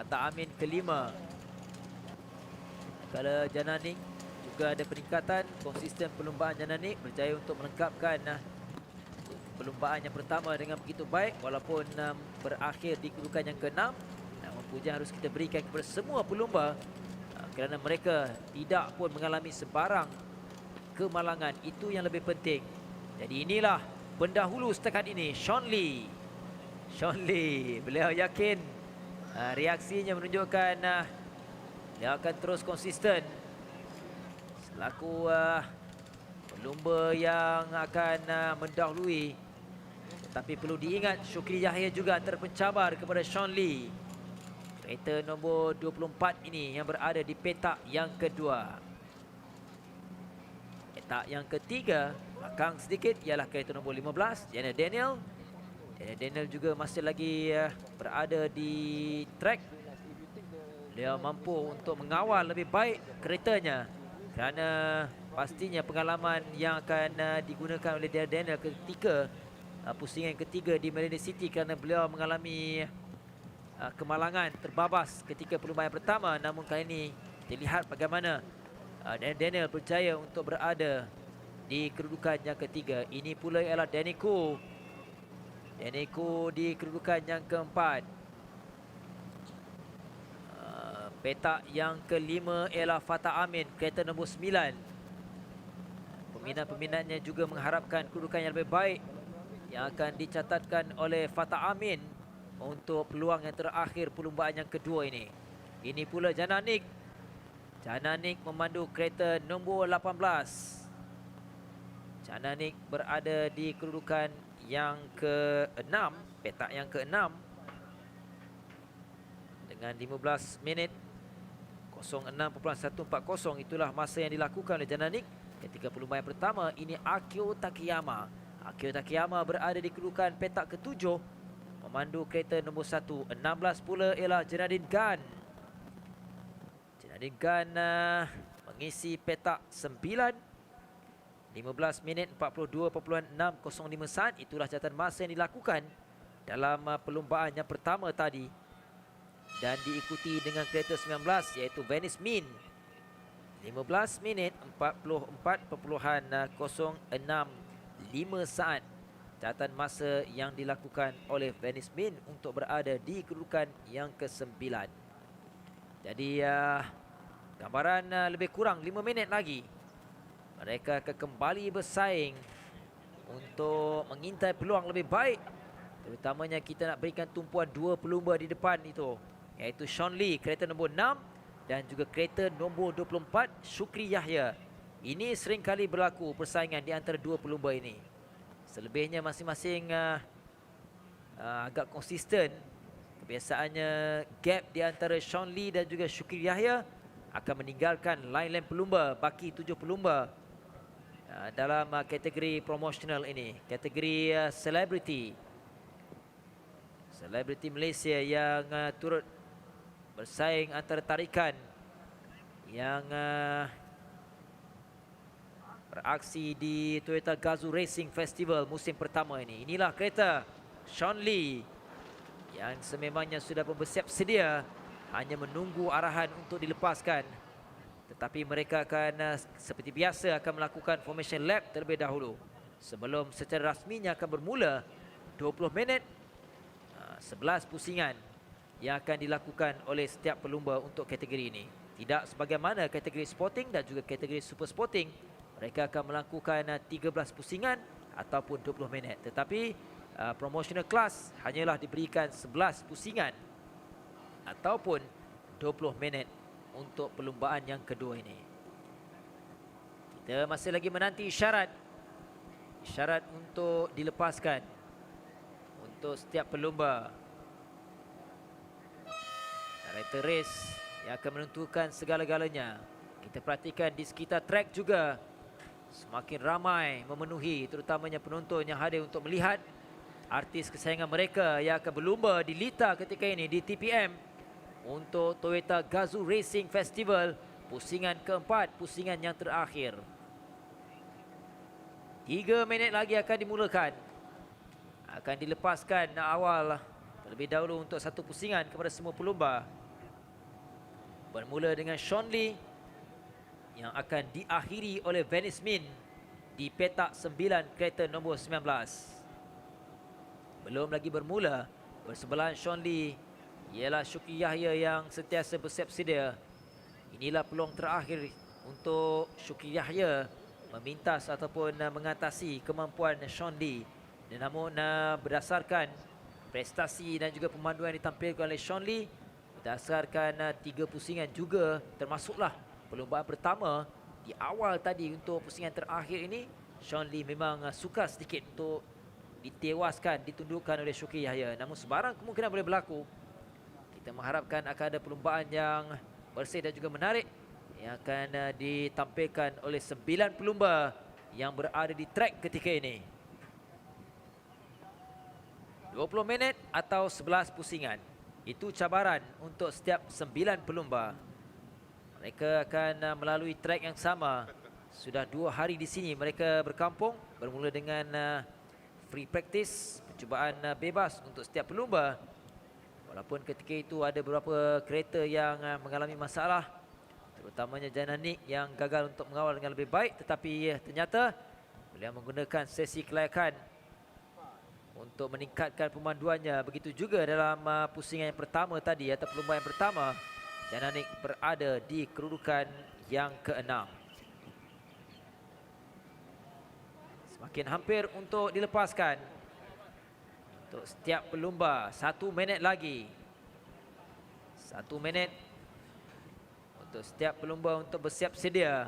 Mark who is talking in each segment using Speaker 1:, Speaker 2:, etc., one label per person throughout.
Speaker 1: Fatah Amin kelima. Kalau Jananik juga ada peningkatan, konsisten perlumbaan Jananik berjaya untuk melengkapkan perlumbaan yang pertama dengan begitu baik walaupun berakhir di kedudukan yang ke-6. Namun pujian harus kita berikan kepada semua pelumba kerana mereka tidak pun mengalami sebarang kemalangan. Itu yang lebih penting. Jadi inilah pendahulu setakat ini, Sean Lee. Sean Lee, beliau yakin, reaksinya menunjukkan dia akan terus konsisten selaku pelumba yang akan mendahului. Tetapi perlu diingat, Syukri Yahya juga terpencabar kepada Sean Lee. Kereta nombor 24 ini yang berada di petak yang kedua. Petak yang ketiga, belakang sedikit, ialah kereta nombor 15, Daniel Daniel. Daniel juga masih lagi berada di track. Dia mampu untuk mengawal lebih baik keretanya kerana pastinya pengalaman yang akan digunakan oleh Daniel ketika pusingan ketiga di Marina City kerana beliau mengalami kemalangan terbabas ketika perlumbaan pertama. Namun kali ini kita lihat bagaimana Daniel berjaya untuk berada di kedudukan yang ketiga. Ini pula ialah Danico. Danico di kedudukan yang keempat. Petak yang kelima ialah Fatah Amin, kereta nombor 9. Peminat-peminatnya juga mengharapkan kedudukan yang lebih baik yang akan dicatatkan oleh Fatah Amin untuk peluang yang terakhir perlumbaan yang kedua ini. Ini pula Jananik. Jananik memandu kereta nombor 18. Jananik berada di kedudukan yang ke-6, petak yang ke-6 dengan 15 minit 06.140. Itulah masa yang dilakukan oleh Jananik ketika perlumbaan pertama. Ini Akio Takayama. Akio Takayama berada di kedudukan petak ke-7 memandu kereta nombor 1. 16 pula ialah Janadin Gan. Janadin Gan mengisi petak 9. 15 minit 42.605 saat. Itulah catatan masa yang dilakukan dalam perlumbaan yang pertama tadi. Dan diikuti dengan kereta 19 iaitu Venice Min. 15 minit 44.065 saat. Catatan masa yang dilakukan oleh Venice Min untuk berada di kedudukan yang ke-9. Jadi gambaran lebih kurang 5 minit lagi. Mereka akan kembali bersaing untuk mengintai peluang lebih baik. Terutamanya kita nak berikan tumpuan dua pelumba di depan itu, iaitu Sean Lee, kereta nombor 6, dan juga kereta nombor 24, Syukri Yahya. Ini seringkali berlaku persaingan di antara dua pelumba ini. Selebihnya masing-masing agak konsisten. Kebiasaannya gap di antara Sean Lee dan juga Syukri Yahya akan meninggalkan line-line pelumba, baki 7 pelumba dalam kategori promosional ini, kategori selebriti. Selebriti Malaysia yang turut bersaing antara tarikan yang beraksi di Toyota Gazoo Racing Festival musim pertama ini. Inilah kereta Sean Lee yang sememangnya sudah bersiap sedia, hanya menunggu arahan untuk dilepaskan. Tetapi mereka akan seperti biasa akan melakukan formation lap terlebih dahulu sebelum secara rasminya akan bermula 20 minit 11 pusingan yang akan dilakukan oleh setiap pelumba untuk kategori ini. Tidak sebagaimana kategori sporting dan juga kategori super sporting, mereka akan melakukan 13 pusingan ataupun 20 minit. Tetapi promotional class hanyalah diberikan 11 pusingan ataupun 20 minit untuk perlumbaan yang kedua ini. Kita masih lagi menanti isyarat untuk dilepaskan untuk setiap pelumba. Director race yang akan menentukan segala-galanya. Kita perhatikan di sekitar track juga semakin ramai memenuhi, terutamanya penonton yang hadir untuk melihat artis kesayangan mereka yang akan berlumba di Lita ketika ini di TPM untuk Toyota Gazoo Racing Festival pusingan keempat, pusingan yang terakhir. 3 minit lagi akan dimulakan. Akan dilepaskan awal terlebih dahulu untuk satu pusingan kepada semua pelumba. Bermula dengan Sean Lee yang akan diakhiri oleh Venice Min di petak 9 kereta nombor 19. Belum lagi bermula, bersebelahan Sean Lee ialah Syukri Yahya yang sentiasa bersiap sedia. Inilah peluang terakhir untuk Syukri Yahya memintas ataupun mengatasi kemampuan Sean Lee. Namun berdasarkan prestasi dan juga pemanduan yang ditampilkan oleh Sean Lee, berdasarkan 3 pusingan juga termasuklah perlumbaan pertama di awal tadi untuk pusingan terakhir ini, Sean Lee memang sukar sedikit untuk ditewaskan, ditundukkan oleh Syukri Yahya. Namun sebarang kemungkinan boleh berlaku. Kita mengharapkan akan ada perlumbaan yang bersih dan juga menarik yang akan ditampilkan oleh 9 pelumba yang berada di trek ketika ini. 20 minit atau 11 pusingan. Itu cabaran untuk setiap 9 pelumba. Mereka akan melalui trek yang sama. Sudah 2 hari di sini mereka berkampung. Bermula dengan free practice, percubaan bebas untuk setiap pelumba. Walaupun ketika itu ada beberapa kereta yang mengalami masalah, terutamanya Jananik yang gagal untuk mengawal dengan lebih baik. Tetapi ternyata beliau menggunakan sesi kelayakan untuk meningkatkan pemanduannya. Begitu juga dalam pusingan yang pertama tadi atau perlumbaan yang pertama, Jananik berada di kedudukan yang ke-6. Semakin hampir untuk dilepaskan. Untuk setiap pelumba 1 minit lagi. 1 minit untuk setiap pelumba untuk bersiap sedia.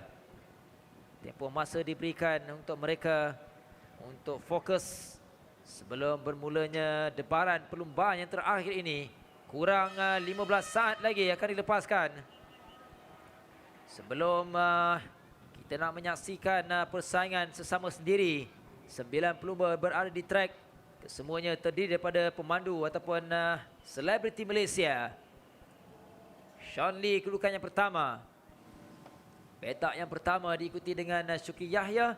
Speaker 1: Tempoh masa diberikan untuk mereka untuk fokus sebelum bermulanya debaran perlumbaan yang terakhir ini. Kurang 15 saat lagi akan dilepaskan. Sebelum kita nak menyaksikan persaingan sesama sendiri, 9 pelumba berada di trek. Kesemuanya terdiri daripada pemandu ataupun selebriti Malaysia. Sean Lee kedudukan yang pertama. Petak yang pertama diikuti dengan Syukri Yahya,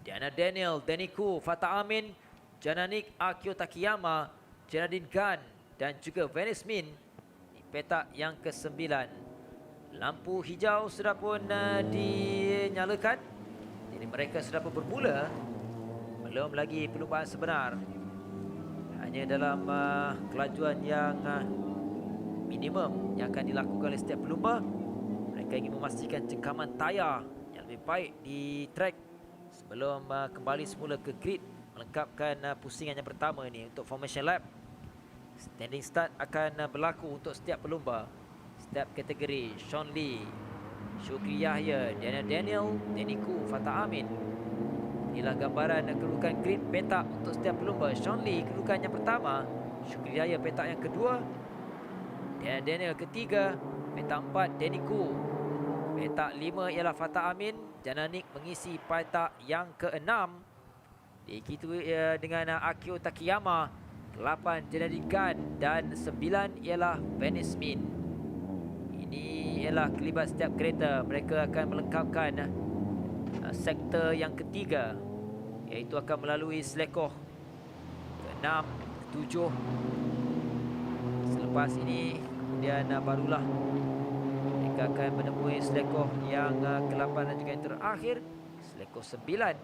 Speaker 1: Diana Daniel, Deniku, Fatah Amin, Jananik Akio Takiyama, Janadin Gan dan juga Venice Min di petak yang ke-9. Lampu hijau sudah pun dinyalakan. Jadi mereka sudah pun bermula. Belum lagi perlumbaan sebenar. Hanya dalam kelajuan yang minimum yang akan dilakukan oleh setiap pelumba. Mereka ingin memastikan cengkaman tayar yang lebih baik di trek sebelum kembali semula ke grid melengkapkan pusingan yang pertama ini untuk formation lap. Standing start akan berlaku untuk setiap pelumba, setiap kategori. Sean Lee, Syukri Yahya, Diana Daniel, Deniku, Fatah Amin. Inilah gambaran kedudukan grid petak untuk setiap pelumba. Sean Lee kedudukan yang pertama, Syukri Yahya petak yang kedua, Diana Daniel ketiga, petak 4 Deniku, petak 5 ialah Fatah Amin. Jananik mengisi petak yang ke-6. Diikuti dengan Akio Takiyama, 8 Janadin Gan dan 9 ialah Venice Min. Ini ialah kelibat setiap kereta. Mereka akan melengkapkan sektor yang ketiga, iaitu akan melalui selekoh ke-6, 7. Selepas ini kemudian barulah mereka akan menemui selekoh yang ke-8 dan juga yang terakhir, selekoh 9.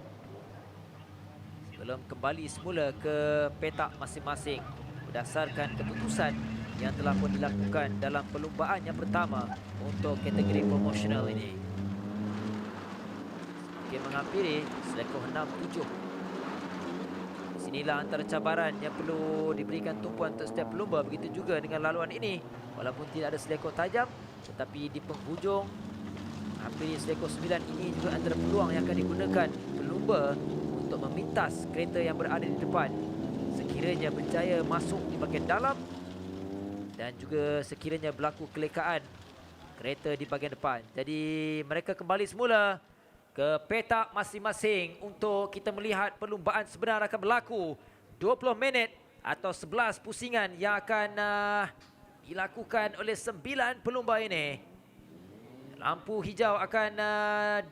Speaker 1: Sebelum kembali semula ke petak masing-masing berdasarkan keputusan yang telah pun dilakukan dalam perlumbaan yang pertama untuk kategori promosional ini. Semakin menghampiri selekoh 6, 7. Inilah antara cabaran yang perlu diberikan tumpuan untuk setiap pelumba. Begitu juga dengan laluan ini. Walaupun tidak ada selekoh tajam, tetapi di penghujung hampir selekoh 9 ini juga antara peluang yang akan digunakan pelumba untuk memintas kereta yang berada di depan. Sekiranya berjaya masuk di bahagian dalam dan juga sekiranya berlaku kelekaan kereta di bahagian depan. Jadi mereka kembali semula ke petak masing-masing untuk kita melihat perlumbaan sebenar akan berlaku. 20 minit atau 11 pusingan yang akan dilakukan oleh 9 pelumba ini. Lampu hijau akan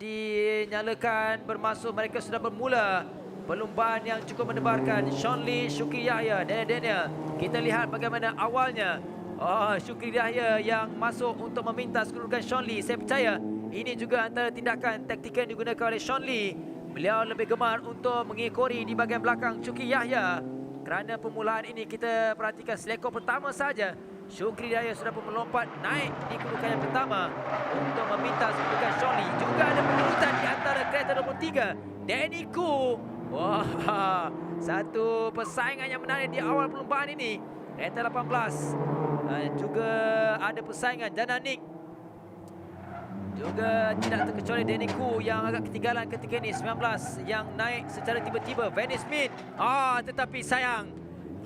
Speaker 1: dinyalakan, bermaksud mereka sudah bermula perlumbaan yang cukup mendebarkan. Sean Lee, Syukri Yahya, Daniel. Kita lihat bagaimana awalnya. Oh, Syukri Yahya yang masuk untuk memintas kedudukan Sean Lee. Saya percaya ini juga antara tindakan taktikal yang digunakan oleh Sean Lee. Beliau lebih gemar untuk mengekori di bahagian belakang Syukri Yahya. Kerana permulaan ini kita perhatikan selekor pertama saja. Syukri Yahya sudah pun melompat naik di kedudukan yang pertama untuk memintas kedudukan Sean Lee. Juga ada pengerutan di antara kereta 23. Danny Khoo. Wah, satu persaingan yang menarik di awal perlombaan ini. Kereta 18. Juga ada persaingan Jana Nick. Juga tidak terkecuali Danny Khoo yang agak ketinggalan ketika ini. 19 yang naik secara tiba-tiba. Venice Smith. Tetapi sayang,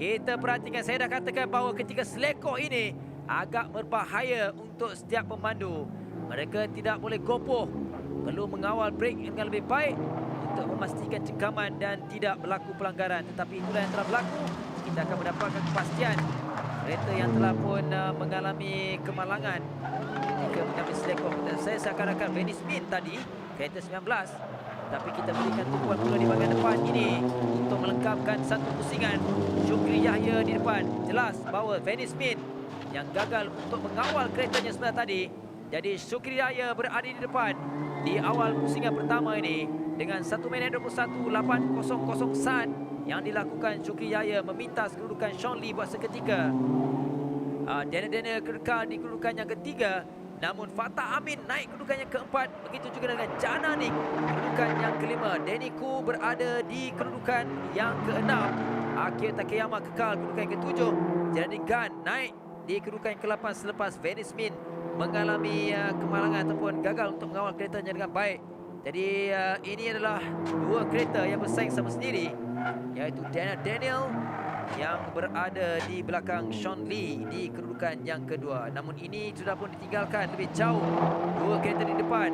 Speaker 1: kita perhatikan, saya dah katakan bahawa ketika selekor ini agak berbahaya untuk setiap pemandu. Mereka tidak boleh gopoh. Perlu mengawal brake dengan lebih baik untuk memastikan cengkaman dan tidak berlaku pelanggaran. Tetapi itulah yang telah berlaku. Kita akan mendapatkan kepastian kereta yang telah pun mengalami kemalangan ketika mengambil selekor. Saya seakan-akan Venice Smith tadi, kereta 19. Tapi kita berikan tumpuan pula di bahagian depan ini untuk melengkapkan satu pusingan. Syukri Yahya di depan. Jelas bahawa Venice Smith yang gagal untuk mengawal keretanya sebelah tadi. Jadi Syukri Yahya berada di depan di awal pusingan pertama ini dengan 1 minit 21.800 saat yang dilakukan. Syukri Yahya memintas kedudukan Sean Lee buat seketika. Daniel kekal di kedudukan yang ketiga. Namun Fatah Amin naik kedudukan yang keempat. Begitu juga dengan Jana Nick kedudukan yang kelima. Danny Khoo berada di kedudukan yang keenam. Akio Takeyama kekal kedudukan yang ketujuh. Jeremy Gunn naik di kedudukan yang ke-8 selepas Venice Smith mengalami kemalangan ataupun gagal untuk mengawal keretanya dengan baik. Jadi ini adalah dua kereta yang bersaing sama sendiri, iaitu Daniel yang berada di belakang Sean Lee di kedudukan yang kedua. Namun ini sudah pun ditinggalkan lebih jauh dua kereta di depan,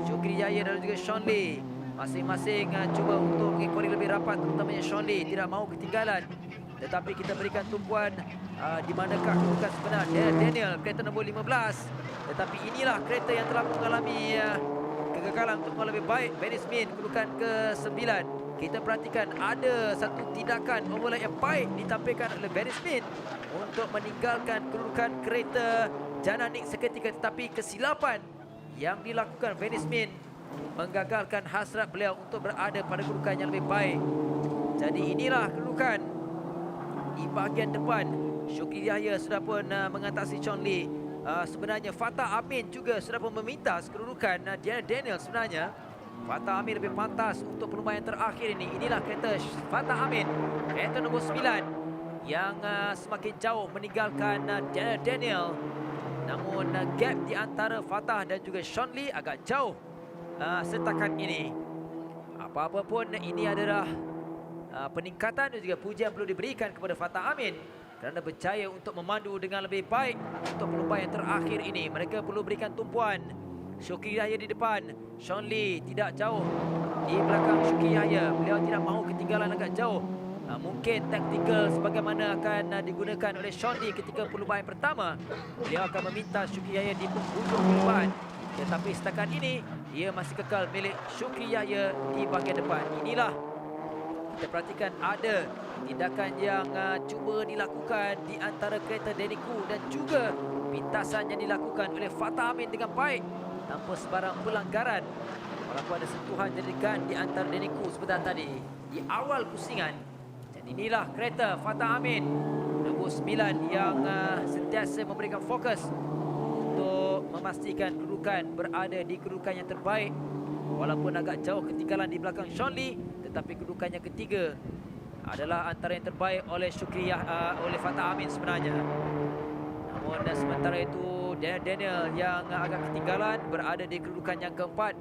Speaker 1: Syukri Yahya dan juga Sean Lee. Masing-masing cuba untuk mengekori lebih rapat, terutamanya Sean Lee tidak mahu ketinggalan. Tetapi kita berikan tumpuan di manakah kedudukan sebenar Daniel, kereta nombor 15. Tetapi inilah kereta yang telah mengalami kegagalan untuk mengalami lebih baik. Venice Smith kedudukan ke-9. Kita perhatikan ada satu tindakan overlap yang baik ditampilkan oleh Venice Smith untuk meninggalkan kedudukan kereta Jana Nick seketika. Tetapi kesilapan yang dilakukan Venice Smith menggagalkan hasrat beliau untuk berada pada kedudukan yang lebih baik. Jadi inilah kedudukan di bahagian depan. Syukri Yahya sudah pun mengatasi Sean Lee. Sebenarnya Fatah Amin juga sudah pun memintas kedudukan Daniel. Sebenarnya Fatah Amin lebih pantas untuk perlombaan terakhir ini. Inilah kereta Fatah Amin, kereta nombor 9 yang semakin jauh meninggalkan Daniel. Namun gap di antara Fatah dan juga Sean Lee agak jauh setakat ini. Apa-apa pun ini adalah peningkatan dan juga pujian perlu diberikan kepada Fatah Amin kerana berjaya untuk memandu dengan lebih baik untuk perlombaan yang terakhir ini. Mereka perlu berikan tumpuan. Syukri Yahya di depan, Sean Lee tidak jauh di belakang Syukri Yahya. Beliau tidak mahu ketinggalan agak jauh. Mungkin taktikal sebagaimana akan digunakan oleh Sean Lee ketika perlombaan pertama. Beliau akan meminta Syukri Yahya di penghujung perlombaan. Tetapi setakat ini ia masih kekal milik Syukri Yahya di bahagian depan. Inilah kita perhatikan ada tindakan yang cuba dilakukan di antara kereta Danny Khoo dan juga pintasan yang dilakukan oleh Fatah Amin dengan baik tanpa sebarang pelanggaran. Walaupun ada sentuhan jadikan di antara Danny Khoo sebentar tadi di awal pusingan. Dan inilah kereta Fatah Amin nombor 9 yang sentiasa memberikan fokus untuk memastikan kedudukan berada di kedudukan yang terbaik. Walaupun agak jauh ketinggalan di belakang Sean Lee, tetapi kedudukan yang ketiga adalah antara yang terbaik oleh Syukri oleh Fatah Amin sebenarnya. Namun sementara itu Daniel yang agak ketinggalan berada di kedudukan yang keempat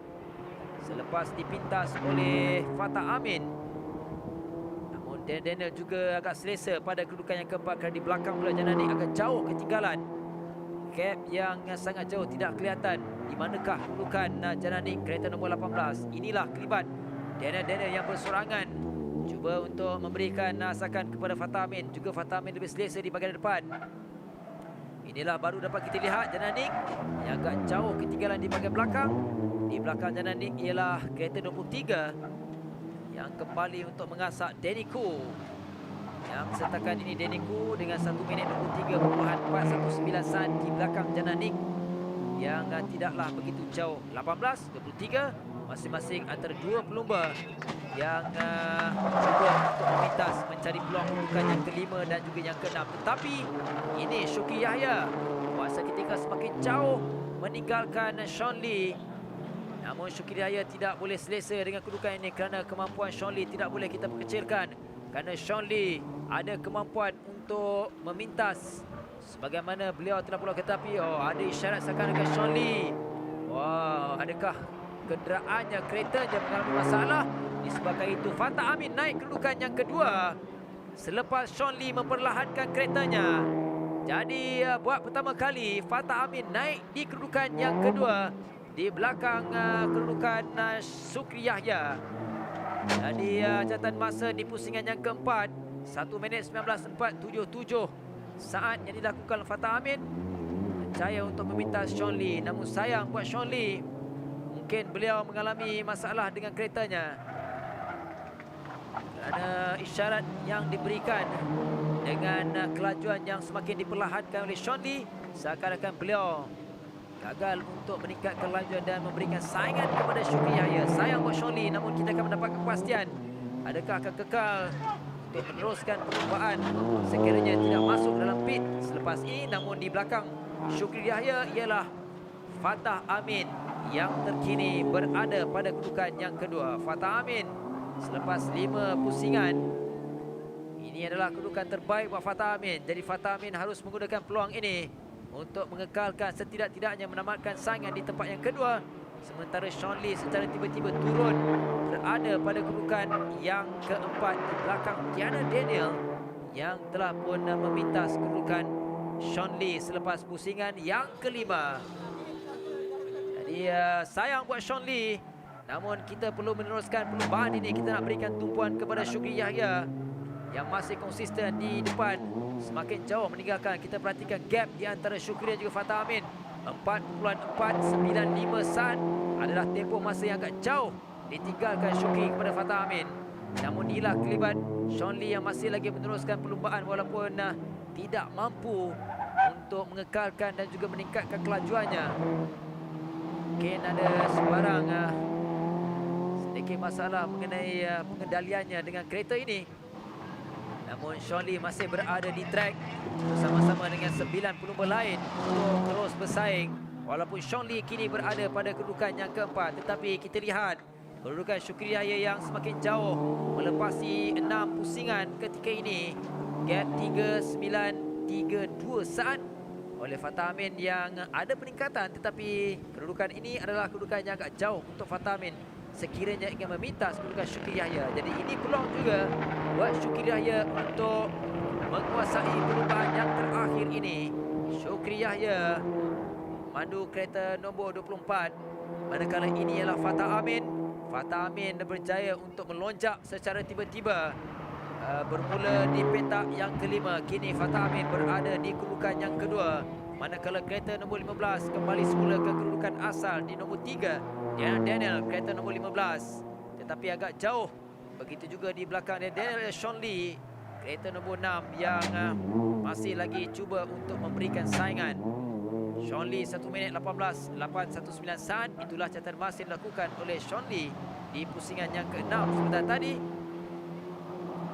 Speaker 1: selepas dipintas oleh Fatah Amin. Namun Daniel juga agak selesa pada kedudukan yang keempat kerana di belakang pula Jana Nick agak jauh ketinggalan. Gap yang sangat jauh tidak kelihatan di manakah kedudukan Jana Nick, kereta nombor 18. Inilah kelibat Daniel yang bersorangan cuba untuk memberikan asakan kepada Fatah Amin. Juga Fatah Amin lebih selesa di bahagian depan. Inilah baru dapat kita lihat Jana Nick yang agak jauh ketinggalan di bahagian belakang. Di belakang Jana Nick ialah kereta 23 yang kembali untuk mengasak Danny Khoo. Yang sertakan ini Deniku dengan 1 minit 23.419 saat di belakang Jananik yang tidaklah begitu jauh. 18-23 masing-masing antara dua pelumba yang cuba untuk memintas mencari peluang kedudukan yang kelima dan juga yang keenam. Tetapi ini Syukri Yahya kuasa ketika semakin jauh meninggalkan Sean Lee. Namun Syukri Yahya tidak boleh selesa dengan kedudukan ini kerana kemampuan Sean Lee tidak boleh kita perkecilkan. Kerana Sean Lee ada kemampuan untuk memintas sebagaimana beliau telah pulang, tetapi ada isyarat seakan-akan Sean Lee. Adakah kenderaannya, keretanya mengalami masalah? Disebabkan itu Fatah Amin naik kedudukan yang kedua selepas Sean Lee memperlahankan keretanya. Jadi buat pertama kali Fatah Amin naik di kedudukan yang kedua di belakang kedudukan Syukri Yahya. Jadi catatan masa di pusingan yang keempat 1 minit 19.477 saat yang dilakukan Fatah Amin percaya untuk meminta Sean Lee. Namun sayang buat Sean Lee, mungkin beliau mengalami masalah dengan keretanya kerana isyarat yang diberikan dengan kelajuan yang semakin diperlahankan oleh Sean Lee, seakan-akan beliau gagal untuk meningkatkan kelajuan dan memberikan saingan kepada Syukri Yahya. Sayang buat Sean Lee, namun kita akan mendapat kepastian adakah akan kekal untuk meneruskan perlombaan sekiranya tidak masuk dalam pit selepas ini. Namun di belakang Syukri Yahya ialah Fatah Amin yang terkini berada pada kedudukan yang kedua. Fatah Amin selepas 5 pusingan, ini adalah kedudukan terbaik buat Fatah Amin. Jadi Fatah Amin harus menggunakan peluang ini untuk mengekalkan setidak-tidaknya menamatkan saingan di tempat yang kedua. Sementara Sean Lee secara tiba-tiba turun berada pada kedudukan yang keempat di belakang Tiana Daniel yang telah pun memintas kedudukan Sean Lee selepas pusingan yang kelima. Jadi sayang buat Sean Lee, namun kita perlu meneruskan perlombaan ini. Kita nak berikan tumpuan kepada Syukri Yahya yang masih konsisten di depan, semakin jauh meninggalkan. Kita perhatikan gap di antara Syukri dan juga Fatah Amin, 4.495 saat adalah tempoh masa yang agak jauh ditinggalkan Syukri kepada Fatah Amin. Namun inilah kelibat Sean Lee yang masih lagi meneruskan perlombaan walaupun tidak mampu untuk mengekalkan dan juga meningkatkan kelajuannya. Mungkin ada sebarang sedikit masalah mengenai pengendaliannya dengan kereta ini. Namun Sean Lee masih berada di track bersama-sama dengan 9 pelumba lain untuk terus bersaing. Walaupun Sean Lee kini berada pada kedudukan yang keempat, tetapi kita lihat kedudukan Syukri Yahya yang semakin jauh melepasi 6 pusingan ketika ini. Gap 3.932 saat oleh Fatah Amin yang ada peningkatan, tetapi kedudukan ini adalah kedudukan yang agak jauh untuk Fatah Amin sekiranya ingin meminta kedudukan Syukri Yahya. Jadi ini peluang juga buat Syukri Yahya untuk menguasai perlombaan yang terakhir ini. Syukri Yahya mandu kereta nombor 24, manakala ini ialah Fatah Amin. Fatah Amin berjaya untuk melonjak secara tiba-tiba bermula di petak yang kelima. Kini Fatah Amin berada di kedudukan yang kedua, manakala kereta nombor 15 kembali semula ke kedudukan asal di nombor 3 Daniel, kereta nombor 15, tetapi agak jauh. Begitu juga di belakang Daniel Sean Lee, kereta nombor 6 yang masih lagi cuba untuk memberikan saingan. Sean Lee 1 minit 18.819 saat. Itulah catatan masa yang dilakukan oleh Sean Lee di pusingan yang ke-6 sebentar tadi.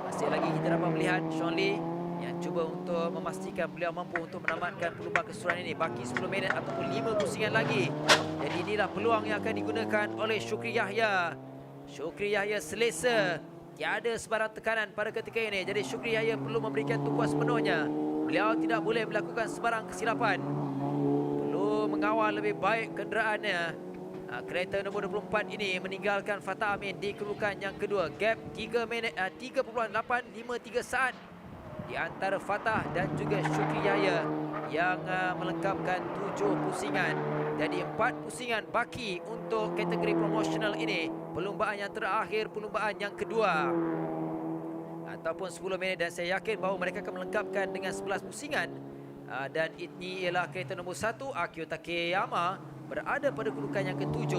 Speaker 1: Masih lagi kita dapat melihat Sean Lee yang cuba untuk memastikan beliau mampu untuk menamatkan perlombaan keseluruhan ini. Baki 10 minit ataupun 5 pusingan lagi. Jadi inilah peluang yang akan digunakan oleh Syukri Yahya. Syukri Yahya selesa, tiada sebarang tekanan pada ketika ini. Jadi Syukri Yahya perlu memberikan tumpuan sepenuhnya. Beliau tidak boleh melakukan sebarang kesilapan, perlu mengawal lebih baik kenderaannya. Kereta nombor 24 ini meninggalkan Fatah Amin di kedudukan yang kedua. Gap 3.853 saat di antara Fatah dan juga Syukri Yahya yang melengkapkan 7 pusingan. Jadi 4 pusingan baki untuk kategori promosional ini. Perlombaan yang terakhir, perlombaan yang kedua, ataupun 10 minit, dan saya yakin bahawa mereka akan melengkapkan dengan 11 pusingan. Dan ini ialah kereta nombor 1 Akio Takeyama berada pada kedudukan yang ke-7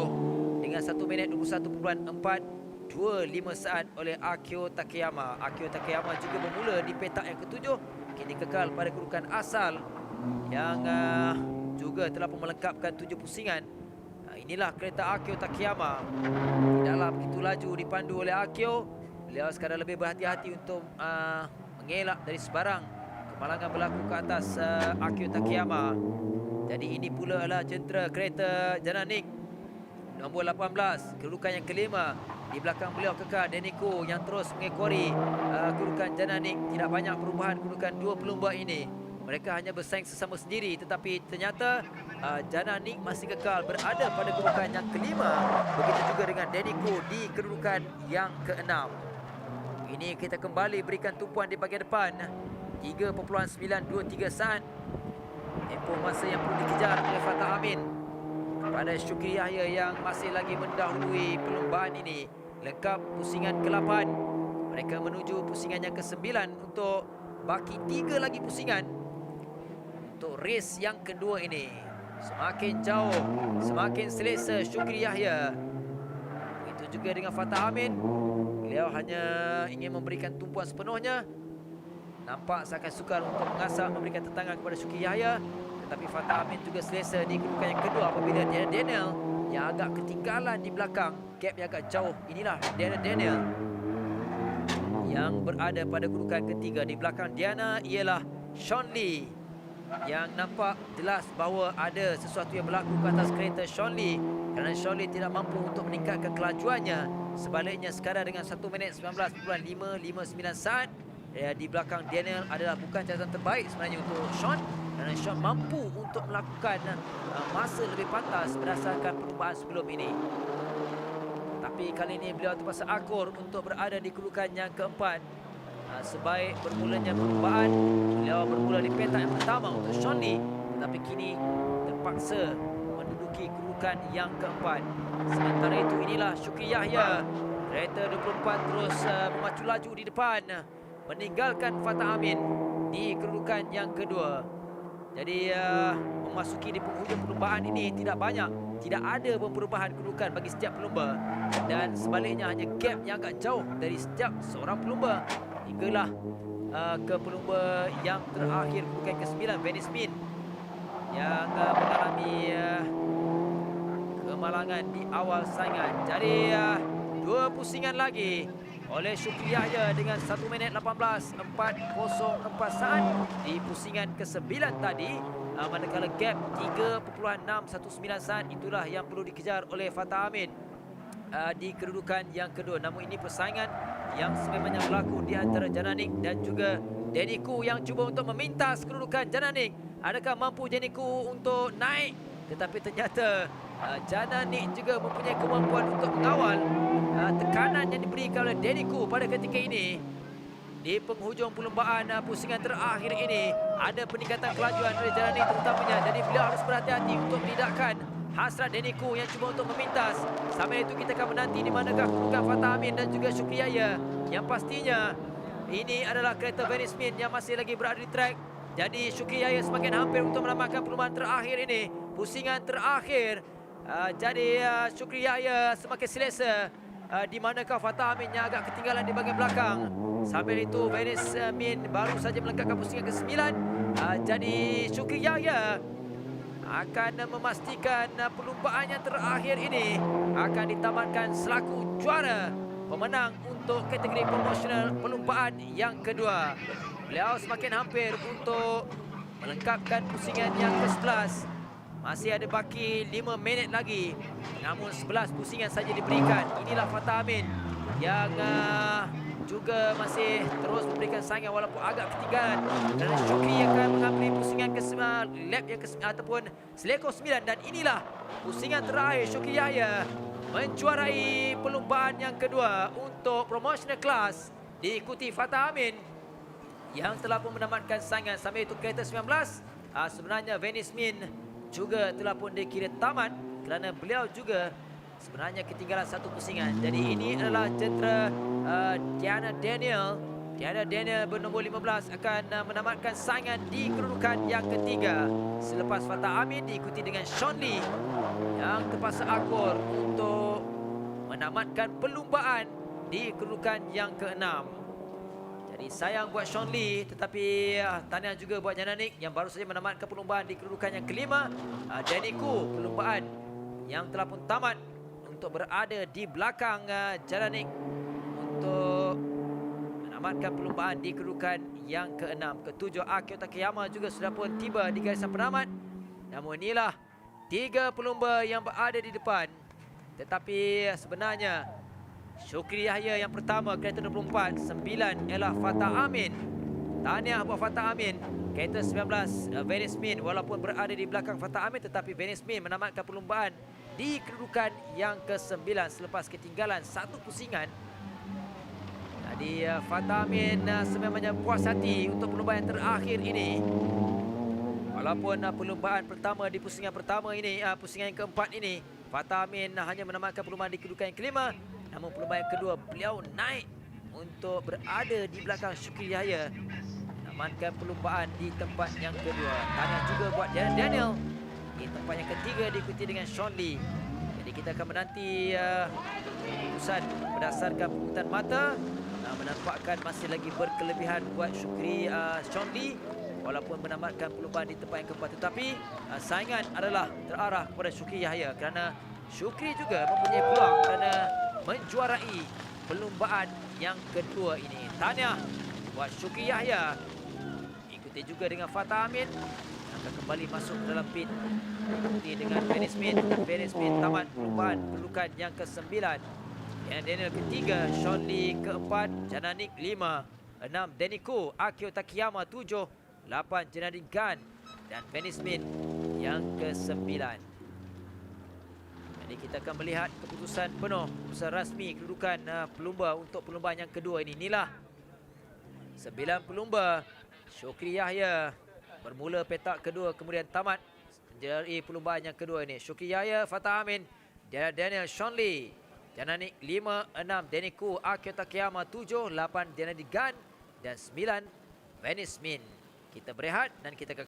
Speaker 1: dengan 1 minit 21.4 2.5 saat oleh Akio Takeyama. Akio Takeyama juga bermula di petak yang ketujuh, kini kekal pada kedudukan asal yang juga telah pun melengkapkan 7 pusingan. Inilah kereta Akio Takeyama. Tidaklah begitu laju dipandu oleh Akio. Beliau sekadar lebih berhati-hati untuk mengelak dari sebarang kemalangan berlaku ke atas Akio Takeyama. Jadi ini pula adalah jentera kereta Jananik nombor 18, kedudukan yang kelima. Di belakang beliau kekal Deniko yang terus mengekori kedudukan Jananik. Tidak banyak perubahan kedudukan dua pelumba ini. Mereka hanya bersaing sesama sendiri, tetapi ternyata Jananik masih kekal berada pada kedudukan yang kelima. Begitu juga dengan Deniko di kedudukan yang keenam. Ini kita kembali berikan tumpuan di bahagian depan. 3.923 saat. Tempoh masa yang perlu dikejar oleh Fatah Amin kepada Syukri Yahya yang masih lagi mendahului perlombaan ini. Lengkap pusingan ke-8. Mereka menuju pusingan yang ke-9 untuk baki 3 lagi pusingan untuk race yang kedua ini. Semakin jauh, semakin selesa Syukri Yahya. Begitu juga dengan Fatah Amin. Beliau hanya ingin memberikan tumpuan sepenuhnya. Nampak seakan sukar untuk mengasah memberikan tentangan kepada Syukri Yahya. Tetapi Fatah Amin juga selesa di kedudukan yang kedua apabila Daniel yang agak ketinggalan di belakang. Gap yang agak jauh. Inilah Daniel yang berada pada kedudukan ketiga. Di belakang Diana ialah Sean Lee, yang nampak jelas bahawa ada sesuatu yang berlaku ke atas kereta Sean Lee, kerana Sean Lee tidak mampu untuk meningkatkan kelajuannya. Sebaliknya sekadar dengan 1 minit 19.559 saat. Di belakang Daniel adalah bukan catatan terbaik sebenarnya untuk Sean, kerana Sean mampu untuk melakukan masa lebih pantas berdasarkan perlumbaan sebelum ini. Tapi kali ini beliau terpaksa akur untuk berada di kedudukan yang keempat. Sebaik bermulanya perlumbaan, beliau bermula di petak yang pertama untuk Sean Lee, tetapi kini terpaksa menduduki kedudukan yang keempat. Sementara itu inilah Syukri Yahya, kereta 24 terus memacu laju di depan, meninggalkan Fatah Amin di kedudukan yang kedua. Jadi memasuki di penghujung perlumbaan ini tidak ada perubahan kedudukan bagi setiap pelumba, dan sebaliknya hanya gap yang agak jauh dari setiap seorang pelumba hinggalah ke pelumba yang terakhir, kedudukan ke-9, Venice Min, yang mengalami kemalangan di awal saingan. Jadi 2 pusingan lagi oleh Syukri Yahya dengan 1 minit 18.404 saat di pusingan ke-9 tadi. Manakala gap 3.619 saat itulah yang perlu dikejar oleh Fatah Amin di kedudukan yang kedua. Namun ini persaingan yang sememangnya berlaku di antara Jananik dan juga Deniko yang cuba untuk memintas kedudukan Jananik. Adakah mampu Deniko untuk naik? Tetapi ternyata Jananik juga mempunyai kemampuan untuk mengawal tekanan yang diberikan oleh Deniko pada ketika ini. Di penghujung perlombaan pusingan terakhir ini ada peningkatan kelajuan oleh Jananik terutamanya. Jadi beliau harus berhati-hati untuk menidakkan hasrat Deniko yang cuba untuk memintas. Sambil itu kita akan menanti di manakah kedudukan Fatah Amin dan juga Syukri Yahya. Yang pastinya ini adalah kereta Venice Min yang masih lagi berada di track. Jadi Syukri Yahya semakin hampir untuk menamatkan perlombaan terakhir ini, pusingan terakhir. Jadi Syukri Yahya semakin selesa, di manakah Fatah Amin yang agak ketinggalan di bahagian belakang. Sambil itu Venice Min baru saja melengkapkan pusingan ke-9. Jadi Syukri Yahya akan memastikan perlumbaan yang terakhir ini akan ditamatkan selaku juara pemenang untuk kategori promosional perlumbaan yang kedua. Beliau semakin hampir untuk melengkapkan pusingan yang ke-11. Masih ada baki 5 minit lagi, namun 11 pusingan saja diberikan. Inilah Fatah Amin yang juga masih terus memberikan saingan walaupun agak ketinggalan. Dan Syukri akan mengambil pusingan lap yang ataupun selekor 9. Dan inilah pusingan terakhir Syukri Yahya menjuarai perlumbaan yang kedua untuk promotional class, diikuti Fatah Amin yang telah pun menamatkan saingan. Sambil itu kereta 19 sebenarnya Venice Min juga telah pun dikira tamat kerana beliau juga sebenarnya ketinggalan 1 pusingan. Jadi ini adalah jentera Diana Daniel. Diana Daniel bernombor 15 akan menamatkan saingan di kedudukan yang ketiga. Selepas Fatah Amin diikuti dengan Sean Lee yang terpaksa akur untuk menamatkan perlumbaan di kedudukan yang ke-6. Jadi sayang buat Sean Lee, tetapi tahniah juga buat Jananik yang baru saja menamatkan perlumbaan di kedudukan yang ke-5. Danny Khoo, perlumbaan yang telah pun tamat untuk berada di belakang Jananik untuk menamatkan perlumbaan di kedudukan yang ke-6. Ke-7 Akio Takayama juga sudah pun tiba di garisan penamat. Namun inilah 3 pelumba yang berada di depan. Tetapi sebenarnya Syukri Yahya yang pertama, kereta 24. 9 ialah Fatah Amin. Tahniah buat Fatah Amin. Kereta 19 Venice Min, walaupun berada di belakang Fatah Amin, tetapi Venice Min menamatkan perlumbaan di kedudukan yang ke-9 selepas ketinggalan 1 pusingan. Jadi Fatah Amin sebenarnya puas hati untuk perlumbaan yang terakhir ini. Walaupun perlumbaan pertama di pusingan pertama ini, pusingan yang keempat ini, Fatah Amin hanya menamatkan perlumbaan di kedudukan yang ke-5. Namun perlumbaan yang kedua, beliau naik untuk berada di belakang Syukri Yahya, menamatkan perlumbaan di tempat yang kedua. Tahniah juga buat Daniel di tempat yang ketiga, diikuti dengan Sean Lee. Jadi kita akan menanti keputusan berdasarkan pungutan mata. Menampakkan masih lagi berkelebihan buat Syukri Sean Lee walaupun menamatkan perlumbaan di tempat yang keempat, tetapi saingan adalah terarah kepada Syukri Yahya kerana Syukri juga mempunyai peluang kerana menjuarai perlumbaan yang kedua ini. Tahniah buat Syukri Yahya. Ikuti juga dengan Fatah Amin akan kembali masuk dalam pit. Ikuti dengan Venice Min. Venice Min tamat perlumbaan kedudukan yang ke-9. Yang Daniel ketiga, Sean Lee keempat, Jananik 5, 6 Danny Khoo, Akio Takayama 7, 8 Janadi Gan dan Venice Min yang ke-9. Jadi kita akan melihat keputusan penuh, keputusan rasmi kedudukan pelumba untuk perlumbaan yang kedua ini. Inilah 9 pelumba. Syukri Yahya bermula petak kedua kemudian tamat menjalani perlumbaan yang kedua ini. Syukri Yahya, Fatah Amin, Daniel, Sean Lee, Jananik 5, 6 Danny Khoo, Akio Takayama 7, 8 Janadi Gan dan 9 Venice Min. Kita berehat dan kita akan